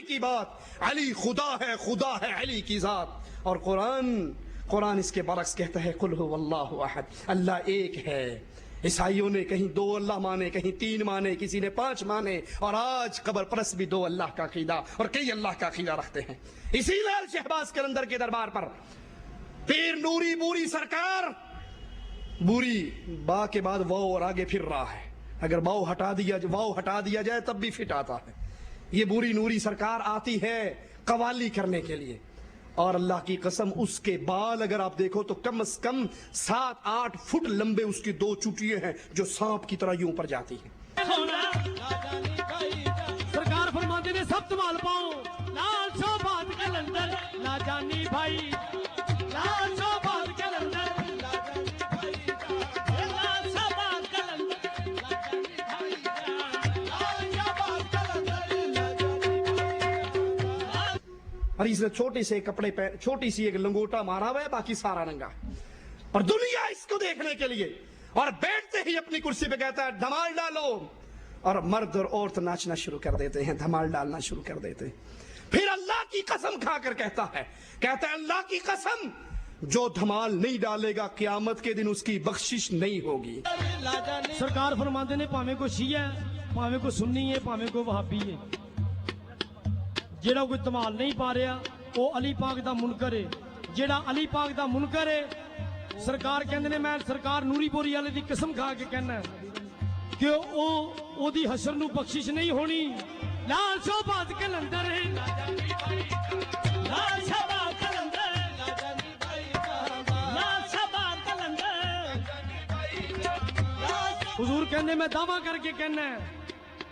की बात, अली खुदा है अली की जात। और कुरान इसके बरक्स कहता है कुल हुवल्लाहु अहद, अल्लाह एक है। ईसाइयों ने कहीं 2 अल्लाह माने, कहीं 3 माने, किसी ने 5 माने, और आज कब्र परस्त भी 2 अल्लाह का अकीदा और कई अल्लाह का अकीदा रखते हैं। इसी लाल शहबाज कलंदर के दरबार पर पीर नूरी बूरी सरकार, बूरी बा के बाद वाव और आगे फिर रहा है, अगर वाव हटा दिया जाए तब भी फिट आता है। ये बूरी नूरी सरकार आती है कवाली करने के लिए, और अल्लाह की कसम उसके बाल अगर आप देखो तो कम से कम 7-8 फुट लंबे उसकी 2 चुटियां हैं जो सांप की तरह यूं ऊपर जाती हैं। सरकार फरमाते ने सब संभाल पाओ, लाल शहबाज कलंदर लाजानी भाई, लाल शहबाज कलंदर लाजानी भाई, लाल शहबाज कलंदर लाजानी भाई, लाल शहबाज कलंदर लाजानी भाई। और इसने छोटे से कपड़े पहन, छोटी सी एक लंगोटा मारा हुआ है, बाकी सारा नंगा, और दुनिया इसको देखने के लिए, और बैठते ही अपनी कुर्सी पे कहता है धमाल डालो, और मर्द और औरत नाचना शुरू कर देते हैं, धमाल डालना शुरू कर देते हैं। फिर अल्लाह की कसम खाकर कहता है अल्लाह की कसम, जो धमाल नहीं डालेगा क़यामत के दिन उसकी बख्शिश नहीं होगी। सरकार फरमाते ने भावें कोई शिया है, भावें कोई सुन्नी है, भावें कोई वहाबी है, जेड़ा कोई धमाल नहीं पा रहा वो अली पाक दा मुनकर है। जेड़ा अली पाक दा मुनकर है, सरकार कहंदे ने मैं सरकार नूरी बोरी वाले दी कसम खा के कहना कि ओदी हशर नू बख्शिश नहीं होनी। लाल शहबाज कलंदर है, लाल शहबाज कलंदर, लाल शहबाज कलंदर। हुजूर कहंदे मैं दावा करके कहना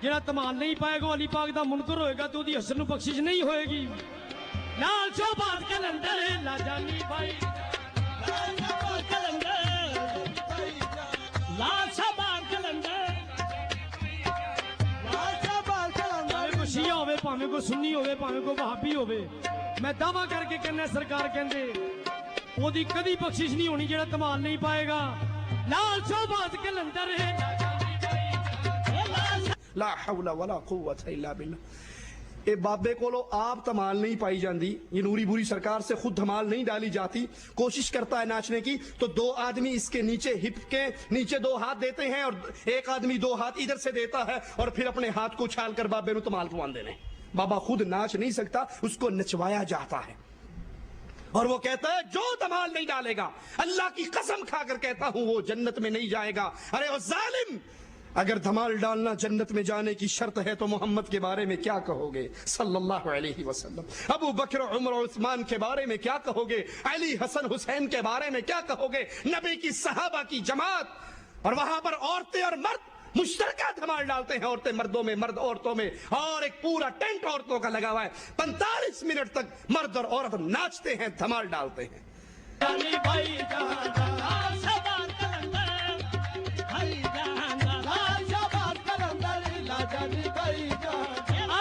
जेड़ा धमाल नहीं पाएगा अली पाक दा मुनकर होएगा तो ओदी हशर नू बख्शिश नहीं होएगी। लाल शहबाज कलंदर है लाजानी भाई, लाल शहबाज कलंदर, लाल शहबाज कलंदर, लाल शहबाज कलंदर। भावें कोई शिया होवे, भावें कोई सुन्नी होवे, भावें कोई वहाबी होवे, मैं दावा करके कहना सरकार कहंदे ओदी कदी बख्शिश नहीं होनी जेड़ा धमाल नहीं पाएगा। लाल शहबाज कलंदर है, ला हौला वला कुव्वता इल्ला बिल्लाह। ए बाबे कोलो आप धमाल नहीं पाई जाती, ये नूरी बुरी सरकार से खुद धमाल नहीं डाली जाती, कोशिश करता है नाचने की तो 2 आदमी इसके नीचे हिप के नीचे 2 हाथ देते हैं, और एक आदमी 2 हाथ इधर से देता है, और फिर अपने हाथ को उछाल कर बाबे नु धमाल पवान देने। बाबा खुद नाच नहीं सकता, उसको नचवाया जाता है, और वो कहता है जो धमाल नहीं डालेगा अल्लाह की कसम खाकर कहता हूं वो जन्नत में नहीं जाएगा। अरे ओ जालिम, अगर धमाल डालना जन्नत में जाने की शर्त है तो मोहम्मद के बारे में क्या कहोगे सल्लल्लाहु अलैहि वसल्लम, अबू बकर उमर और उस्मान के बारे में क्या कहोगे, अली हसन हुसैन के बारे में क्या कहोगे, नबी की सहाबा की जमात। और वहां पर औरतें और मर्द मुश्तरका धमाल डालते हैं, औरतें मर्दों में, मर्द औरतों में, और एक पूरा टेंट औरतों का लगा हुआ है। 45 मिनट तक मर्द और औरत नाचते हैं, धमाल डालते हैं। अली दा लाल कलंदर लाजानी भाई,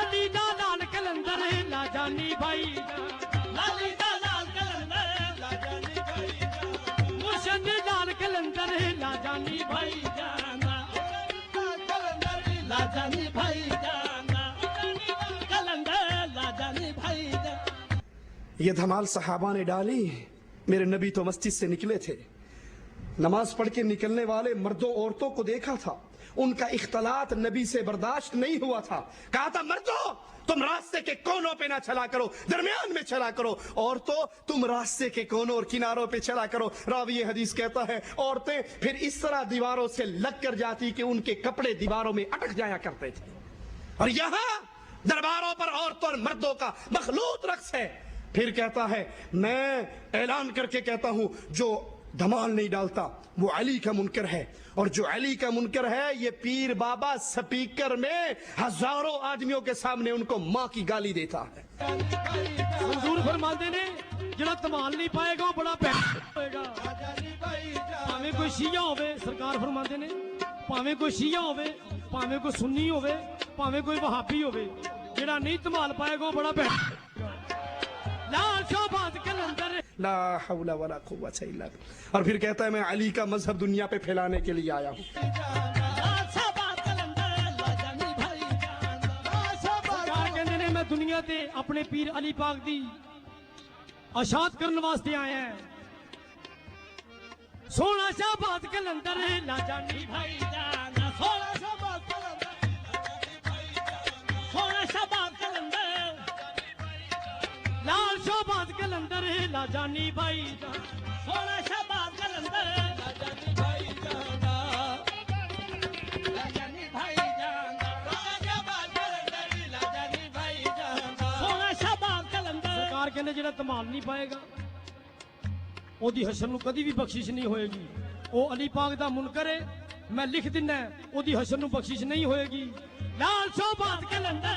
अली दा लाल कलंदर लाजानी भाई, मुर्शद लाल कलंदर लाजानी भाई जाना, लाजानी भाई जाना, कलंदर लाजानी भाई जाना। ये धमाल सहाबा ने डाली, मेरे नबी तो मस्जिद से निकले थे, नमाज पढ़ के निकलने वाले मर्दों औरतों को देखा था, उनका इख्तलात नबी से बर्दाश्त नहीं हुआ था। कहा था मर्दों तुम रास्ते के कोनों पे ना चला करो, दरमियान में चला करो, औरतों तुम रास्ते के कोनों और किनारों पे चला करो। रावी हदीस कहता है औरतें फिर इस तरह दीवारों से लग कर जाती कि उनके कपड़े दीवारों में अटक जाया करते थे। और यहां दरबारों पर औरतों और मर्दों का मखलूत रक्स है। फिर कहता है मैं ऐलान करके कहता हूं जो धमाल नहीं डालता वो अली का मुनकर है, और जो अली का मुनकर है ये पीर बाबा स्पीकर में हजारों आदमियों के सामने उनको मां की गाली देता है। हुजूर फरमाते ने जेड़ा धमाल नहीं पाएगा वो बड़ा होएगा। भावें कोई शिया होवे, सरकार फरमाते ने भावें कोई शिया होवे, भावें कोई सुन्नी होवे, भावें कोई वहाबी होवे, जेड़ा नहीं धमाल पाएगा वो बड़ा लाल शहबाज कलंदर ला हौला वला कुव्वता इल्ला बिल्लाह। और फिर कहता है मैं अली का मजहब दुनिया पे फैलाने के लिए आया हूं। दुनिया ते अपने पीर अली पाक दी अशात करने वास्ते आए हैं। सोना शाहबाद कलंदर लाजानी भाई जाना, सोना शाहबाद कलंदर, सोना शाहबाद कलंदर, लाल शाहबाद कलंदर लाजानी भाई जाना, सोना शाहबाद कलंदर लाजानी भाई जाना, लाजानी भाई जाना, सोना शाहबाद कलंदर लाजानी भाई जाना, सोना शाहबाद कलंदर। सरकार कहने जेड़ा धमाल नहीं पाएगा ओदी हशर नूं कदी भी बख्शिश नहीं होएगी। वो अली पाक दा मुनकर है, मैं लिख दिना ओदी हशर नूं बख्शिश नहीं होएगी। लाल शाहबाद कलंदर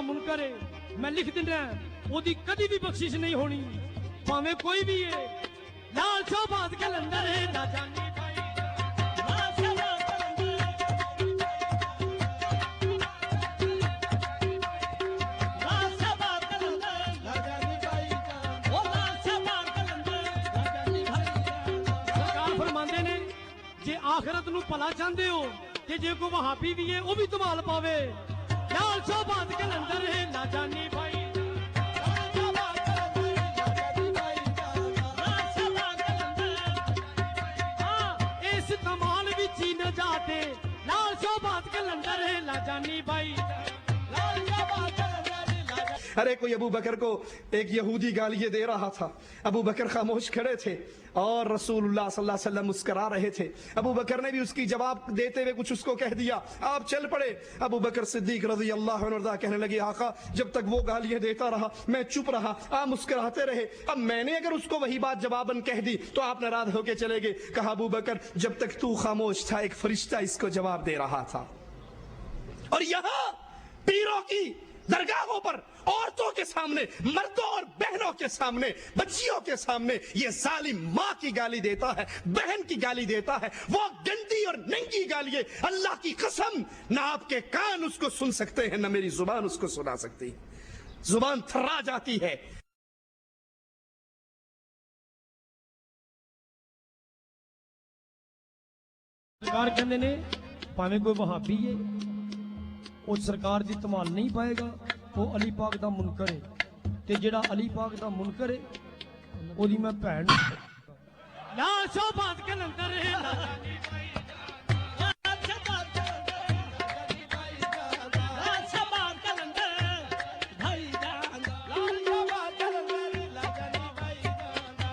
मुनकर है, मैं लिख दिना ओदी कदी भी बख्शिश नहीं होनी, भावें कोई भी है। लाल शाहबाद कलंदर है लाजानी भाई, लाल शाहबाद कलंदर, लाल शाहबाद कलंदर लाजानी भाई, ओ लाल शाहबाद कलंदर लाजानी भाई। सरकार फरमांदे ने जे आखिरत नूं भला चाहते हो ते जे कोई वहाबी भी है वो भी धमाल पावे। लाल शाहबाद कलंदर है लाजानी भाई, लाल शाहबाद कलंदर लाजानी भाई, लाल शाहबाद कलंदर। हाँ इस धमाल विच ही न जाते, लाल शाहबाद कलंदर है लाजानी भाई, लाल शाहबाद कलंदर लाजानी। अरे कोई अबू बकर को एक यहूदी गालियां दे रहा था, अबू बकर खामोश खड़े थे और रसूलुल्लाह सल्लल्लाहु अलैहि वसल्लम मुस्कुरा रहे थे। अबू बकर ने भी उसकी जवाब देते हुए कुछ उसको कह दिया, आप चल पड़े। अबू बकर सिद्दीक रज़ी अल्लाह अन्हु कहने लगे, आका जब तक वो गालियां देता रहा मैं चुप रहा, आप मुस्कुराते रहे, अब मैंने अगर उसको वही बात जवाबन कह दी तो आप नाराज होके चले गए। कहा अबू बकर जब तक तू खामोश था एक फरिश्ता इसको जवाब दे रहा था। और यहां पीरों की दरगाहों पर औरतों के सामने, मर्दों और बहनों के सामने, बच्चियों के सामने ये जालिम माँ की गाली देता है, बहन की गाली देता है, वो गंदी और नंगी गाली है। अल्लाह की कसम ना आपके कान उसको सुन सकते हैं ना मेरी जुबान उसको सुना सकती, जुबान थर्रा जाती है। सरकार कहते ने भावें कोई वहाबी है वो सरकार दी धमाल नहीं पाएगा, वो अली पाक दा मुनकर है, ते जेड़ा अली पाक दा मुनकर है ओदी मैं भैन। लाल शाहबाद कलंदर है लाजानी भाई, लाल शाहबाद कलंदर, लाल शाहबाद कलंदर भाई जान, लाल शाहबाद कलंदर लाजानी भाई,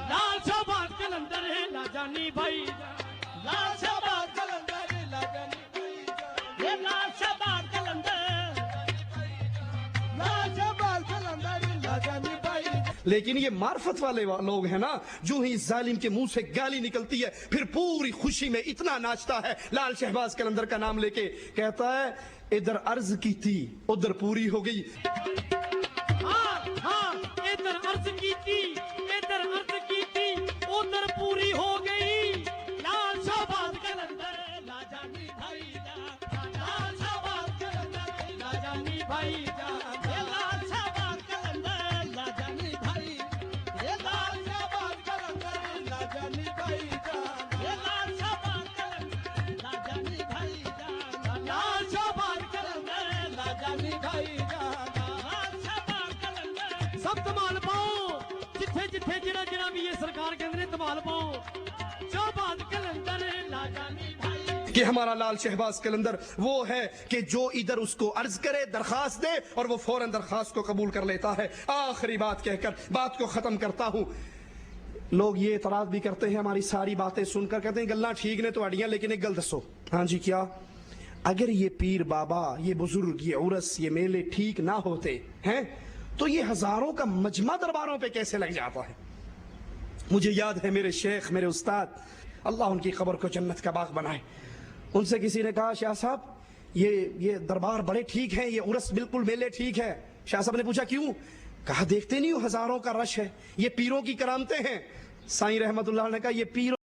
लाल शाहबाद कलंदर है लाजानी भाई, लाल शाहबाद कलंदर लाजानी भाई, ये लाल शाहबाद लेकिन ये मार्फत वाले लोग हैं ना, जो ही इस जालिम के मुंह से गाली निकलती है फिर पूरी खुशी में इतना नाचता है। लाल शहबाज कलंदर का नाम लेके कहता है इधर अर्ज की थी उधर पूरी हो गई। हाँ हाँ इधर अर्ज की थी, इधर अर्ज की थी उधर पूरी हो गई। लाल शहबाज कलंदर लाजानी भाई जान, लाल शहबाज कलंदर लाजानी भाई जान, लाल शहबाज कलंदर लाजानी भाई, ये लाल शहबाज कलंदर लाजानी भाई जान, ये लाल शहबाज कलंदर लाजानी भाई जान, लाल शहबाज कलंदर लाजानी भाई जान, लाल शहबाज कलंदर। सब धमाल पाओ जिथे जिथे जिहड़ा जिहड़ा भी ये सरकार कहंदे ने धमाल पाओ। शहबाज कलंदर लाजानी भाई कि हमारा लाल शहबाज कलंदर वो है कि जो इधर उसको अर्ज करे, दरखास्त दे और वो फौरन दरखास्त को कबूल कर लेता है। आखिरी बात कहकर बात को खत्म करता हूं। लोग ये इतराज भी करते हैं हमारी सारी बातें सुनकर, कहते हैं गल्ला ठीक ने तो अड़ियां, लेकिन एक गल दसो। हाँ जी क्या? अगर ये पीर बाबा, ये बुजुर्ग, ये उरस, ये मेले ठीक ना होते हैं तो ये हजारों का मजमा दरबारों पे कैसे लग जाता है। मुझे याद है मेरे शेख, मेरे उस्ताद, अल्लाह उनकी खबर को जन्नत का बाग बनाए, उनसे किसी ने कहा शाह साहब ये दरबार बड़े ठीक है, ये उरस बिल्कुल मेले ठीक है। शाह साहब ने पूछा क्यों? कहा देखते नहीं हो हजारों का रश है, ये पीरों की करामतें हैं। साईं रहमतुल्लाह ने कहा ये पीर